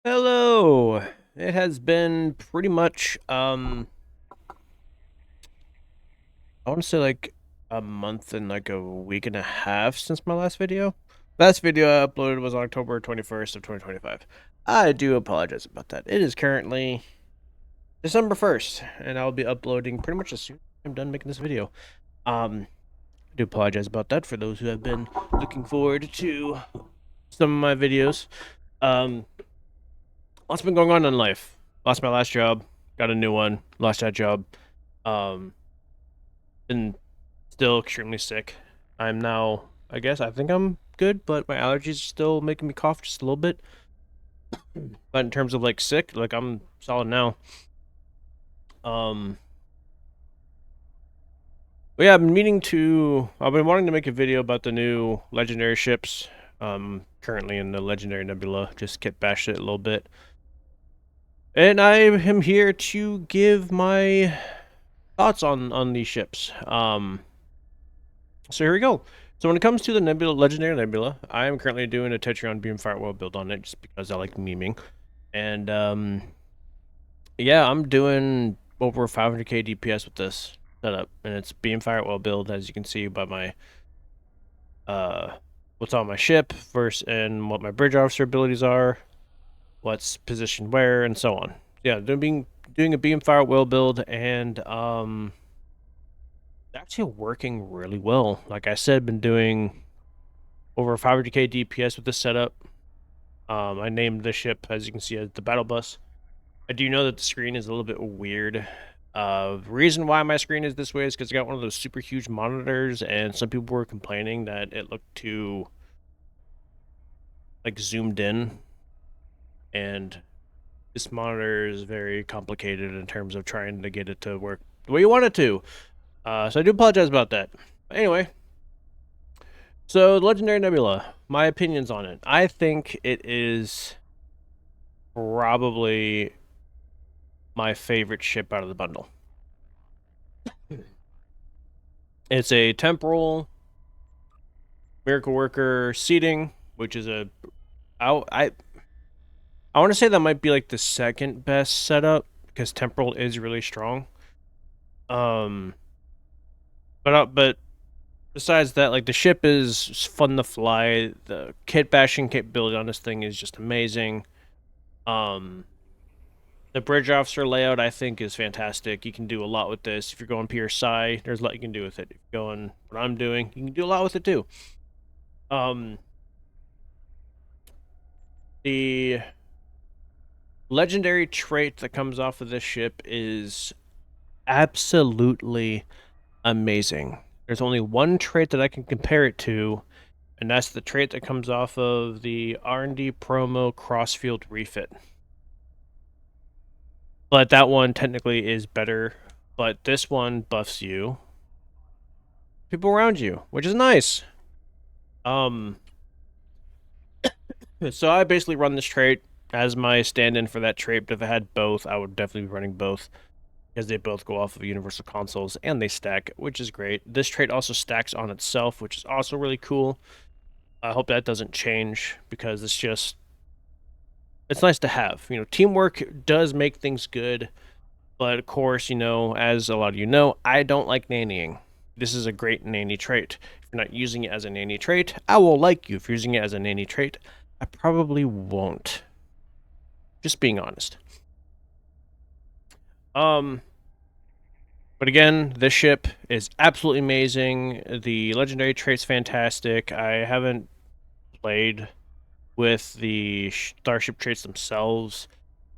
Hello. It has been pretty much I want to say like a month and like a week and a half since my last video. Last video I uploaded was October 21st of 2025. I do apologize about that. It is currently December 1st and I'll be uploading pretty much as soon as I'm done making this video. I do apologize about that for those who have been looking forward to some of my videos. Um What's been going on in life? Lost my last job, got a new one, lost that job. Um, been still extremely sick. I'm now, I think I'm good, but my allergies are still making me cough just a little bit. But in terms of like sick, like I'm solid now. Um, but yeah, I've been wanting to make a video about the new legendary ships. Currently in the legendary nebula, just kit bash it a little bit. And I am here to give my thoughts on these ships. So here we go. So when it comes to the Nebula, Legendary Nebula, I am currently doing a Tetrion Beamfire Well build on it just because I like memeing. And yeah, I'm doing over 500k DPS with this setup, and it's Beamfire Well build, as you can see by my what's on my ship versus and what my bridge officer abilities are, what's positioned where, and so on. Yeah, doing a Beamfire Well build, and actually working really well. Like I said, been doing over 500k DPS with this setup. I named the ship, as you can see, as the Battle Bus. I do know that the screen is a little bit weird. The reason why my screen is this way is because I got one of those super huge monitors, and some people were complaining that it looked too like zoomed in, and this monitor is very complicated in terms of trying to get it to work the way you want it to. So I do apologize about that. But anyway, so Legendary Nebula, my opinions on it. I think it is probably my favorite ship out of the bundle. It's a temporal miracle worker seating, which is I I want to say that might be like the second best setup because temporal is really strong. Um, but besides that, like the ship is fun to fly. The kit bashing capability on this thing is just amazing. Um, the bridge officer layout I think is fantastic. You can do a lot with this. If you're going PSI, there's a lot you can do with it. If you're going what I'm doing, you can do a lot with it too. Um, the legendary trait that comes off of this ship is absolutely amazing. There's only one trait that I can compare it to, and that's the trait that comes off of the R&D promo Crossfield refit. But that one technically is better, but this one buffs you, people around you, which is nice. So I basically run this trait as my stand-in for that trait, but if I had both, I would definitely be running both because they both go off of universal consoles and they stack, which is great. This trait also stacks on itself, which is also really cool. I hope that doesn't change because it's nice to have. You know, teamwork does make things good, but of course, you know, as a lot of you know, I don't like nannying. This is a great nanny trait. If you're not using it as a nanny trait, I will like you. If you're using it as a nanny trait, I probably won't. Just being honest. But again, this ship is absolutely amazing. The legendary trait's fantastic. I haven't played with the starship traits themselves,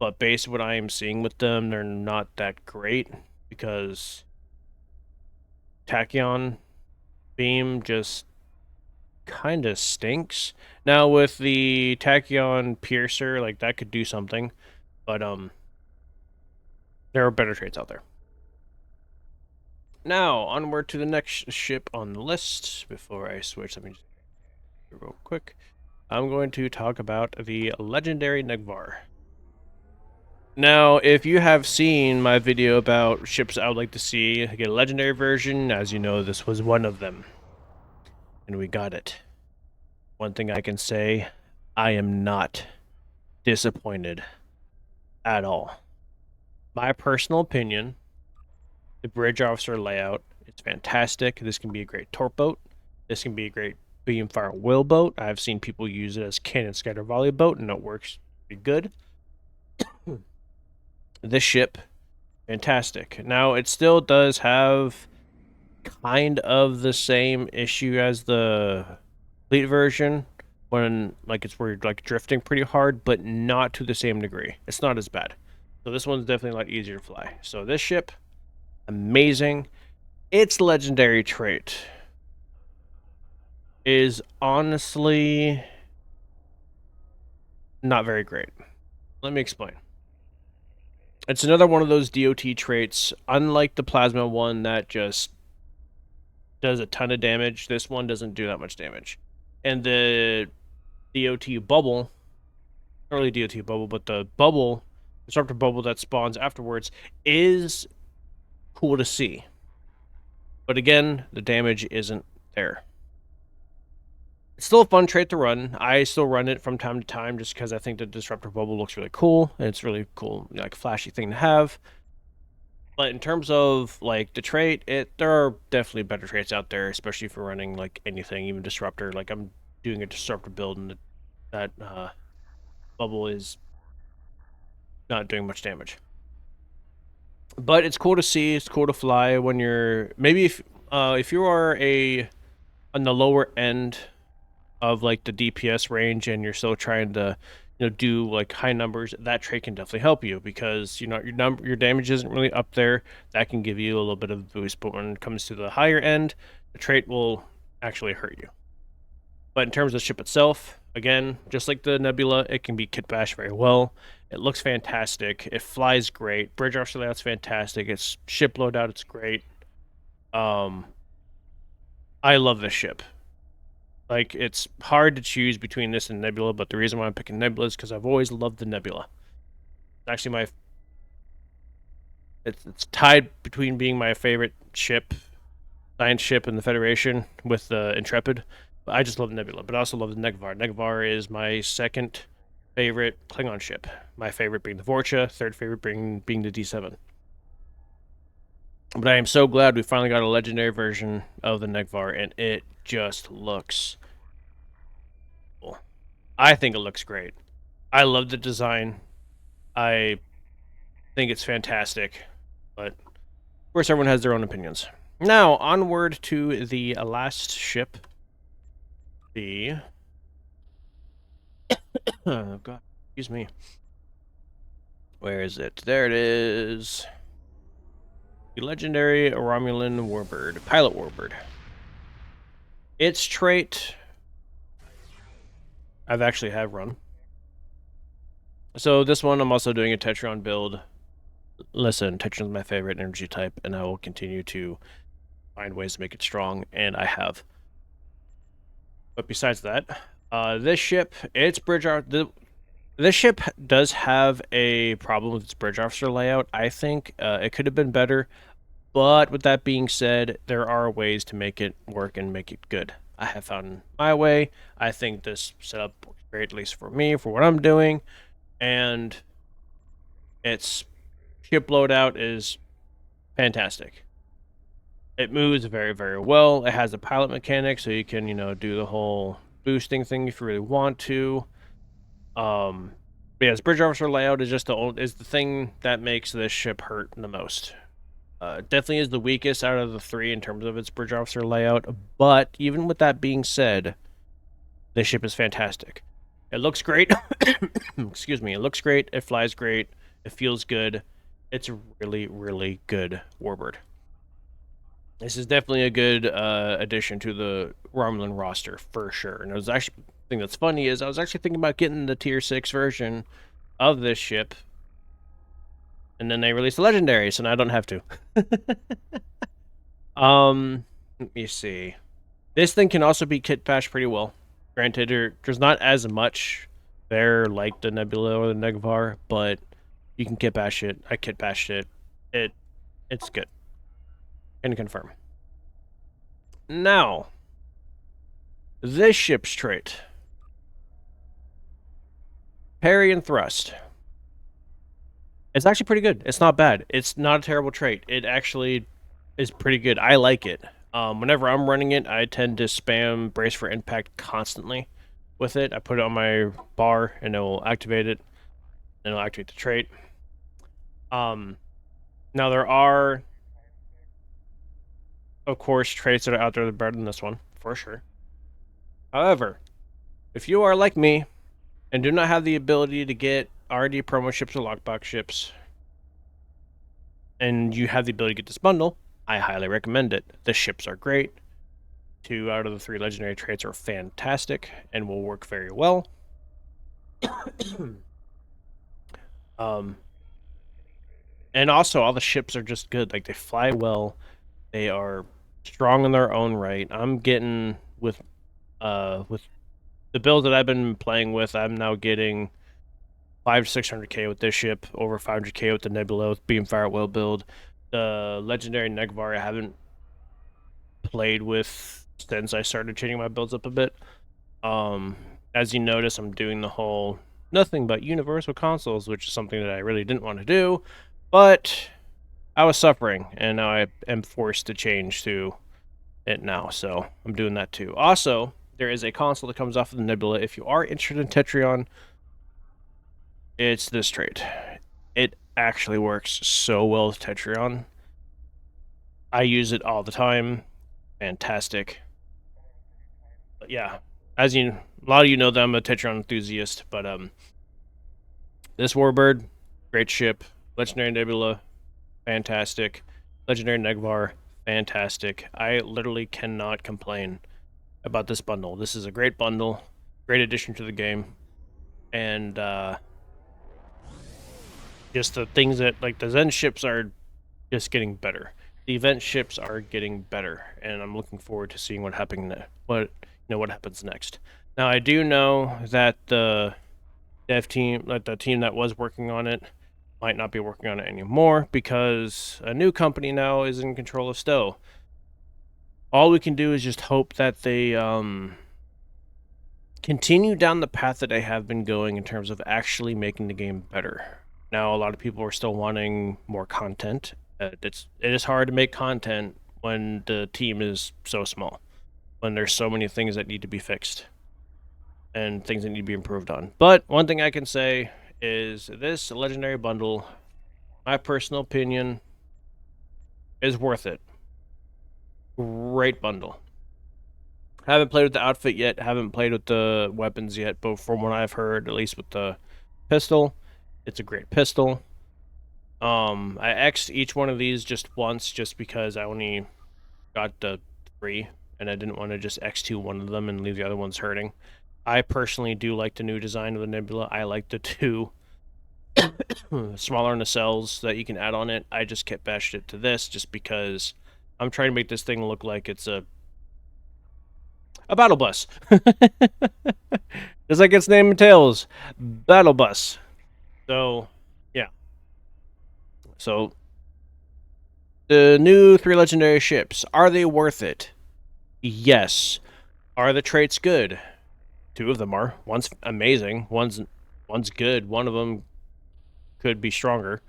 but based on what I am seeing with them, they're not that great because Tachyon Beam just kind of stinks. Now with the Tachyon Piercer, like that could do something, but there are better traits out there. Now, onward to the next ship on the list. Before I switch, let me just real quick. I'm going to talk about the Legendary Negvar. Now, if you have seen my video about ships I would like to see get a legendary version, as you know, this was one of them. And we got it. One thing I can say, I am not disappointed at all. My personal opinion, the bridge officer layout is fantastic. This can be a great torp boat. This can be a great beam fire wheel boat. I've seen people use it as cannon scatter volley boat, and it works pretty good. This ship, fantastic. Now, it still does have kind of the same issue as the fleet version, when like it's where you're like drifting pretty hard, but not to the same degree. It's not as bad. So this one's definitely a lot easier to fly. So this ship, amazing. Its legendary trait is honestly not very great. Let me explain. It's another one of those DOT traits, unlike the plasma one that just does a ton of damage. This one doesn't do that much damage. And the DOT bubble, not really DOT bubble, but the bubble, disruptor bubble that spawns afterwards is cool to see. But again, the damage isn't there. It's still a fun trait to run. I still run it from time to time just because I think the disruptor bubble looks really cool, and it's really cool, like flashy thing to have. But in terms of like the trait, there are definitely better traits out there, especially if you're running like anything, even disruptor. Like I'm doing a disruptor build, and that bubble is not doing much damage. But it's cool to see. It's cool to fly when you're maybe if you are on the lower end of like the DPS range and you're still trying to do like high numbers, that trait can definitely help you because your damage isn't really up there. That can give you a little bit of a boost, but when it comes to the higher end, the trait will actually hurt you. But in terms of the ship itself, again, just like the Nebula, it can be kit bashed very well. It looks fantastic. It flies great. Bridge officer layout's fantastic. Its ship loadout, it's great. I love this ship. Like, it's hard to choose between this and Nebula, but the reason why I'm picking Nebula is because I've always loved the Nebula. It's actually it's tied between being my favorite ship, science ship in the Federation, with the Intrepid. But I just love the Nebula, but I also love the Negvar. Negvar is my second favorite Klingon ship. My favorite being the Vorcha, third favorite being the D7. But I am so glad we finally got a legendary version of the Negvar, and it just looks cool. I think it looks great. I love the design. I think it's fantastic, but of course everyone has their own opinions. Now, onward to the last ship. The... oh, God. Excuse me. Where is it? There it is. The legendary Romulan Warbird. Pilot Warbird. Its trait... I've actually have run. So this one, I'm also doing a Tetron build. Listen, Tetron's my favorite energy type, and I will continue to find ways to make it strong, and I have. But besides that, this ship, its bridge this ship does have a problem with its bridge officer layout. I think it could have been better, but with that being said, there are ways to make it work and make it good. I have found my way. I think this setup works great, at least for me, for what I'm doing, and its ship loadout is fantastic. It moves very, very well. It has a pilot mechanic, so you can, do the whole boosting thing if you really want to. But yeah, its bridge officer layout is just the thing that makes this ship hurt the most. Definitely is the weakest out of the three in terms of its bridge officer layout. But even with that being said, this ship is fantastic. It looks great. Excuse me. It looks great. It flies great. It feels good. It's a really, really good warbird. This is definitely a good addition to the Romulan roster for sure. And it was actually, the thing that's funny is I was actually thinking about getting the tier 6 version of this ship, and then they released the legendary, so now I don't have to. Let me see. This thing can also be kit bashed pretty well. Granted, there's not as much there like the Nebula or the Negvar, but you can kit bash it. I kit bashed it. It's good. Can confirm. Now, this ship's trait. Parry and thrust. It's actually pretty good. It's not bad. It's not a terrible trait. It actually is pretty good. I like it. Whenever I'm running it, I tend to spam Brace for Impact constantly with it. I put it on my bar, and it will activate it, and it'll activate the trait. Now there are, of course, traits that are out there that are better than this one, for sure. However, if you are like me, and do not have the ability to get RD promo ships or lockbox ships, and you have the ability to get this bundle, I highly recommend it. The ships are great. 2 out of the 3 legendary traits are fantastic and will work very well. And also all the ships are just good. Like, they fly well. They are strong in their own right. I'm getting with the build that I've been playing with, I'm now getting 500 to 600k with this ship, over 500k with the Nebula with Beamfire at Will build. The legendary Negvar I haven't played with since I started changing my builds up a bit. As you notice, I'm doing the whole nothing but universal consoles, which is something that I really didn't want to do, but I was suffering, and now I am forced to change to it now, so I'm doing that too. Also, there is a console that comes off of the Nebula. If you are interested in Tetrion, it's this trait. It actually works so well with Tetrion. I use it all the time. Fantastic. But yeah, as a lot of you know that I'm a Tetrion enthusiast, but this Warbird, great ship. Legendary Nebula, fantastic. Legendary Negvar, fantastic. I literally cannot complain about this bundle. This is a great bundle, great addition to the game, and just the things that, like, the Zen ships are just getting better. The event ships are getting better, and I'm looking forward to seeing what happens next. Now, I do know that the dev team, like the team that was working on it, might not be working on it anymore because a new company now is in control of Stowe. All we can do is just hope that they continue down the path that they have been going in terms of actually making the game better. Now, a lot of people are still wanting more content. It is hard to make content when the team is so small, when there's so many things that need to be fixed and things that need to be improved on. But one thing I can say is this legendary bundle, my personal opinion, is worth it. Great bundle. Haven't played with the outfit yet, haven't played with the weapons yet, but from what I've heard, at least with the pistol, it's a great pistol. I X'd each one of these just once, just because I only got the 3, and I didn't want to just X2 one of them and leave the other ones hurting. I personally do like the new design of the Nebula. I like the 2 smaller nacelles that you can add on it. I just kept bashed it to this just because I'm trying to make this thing look like it's a battle bus. Just like its name entails, battle bus. So, yeah. So, the new 3 legendary ships, are they worth it? Yes. Are the traits good? 2 of them are. One's amazing. One's good. One of them could be stronger.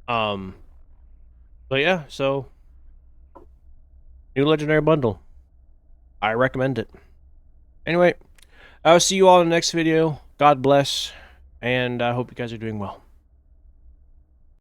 But yeah, so new legendary bundle. I recommend it. Anyway, I'll see you all in the next video. God bless, and I hope you guys are doing well.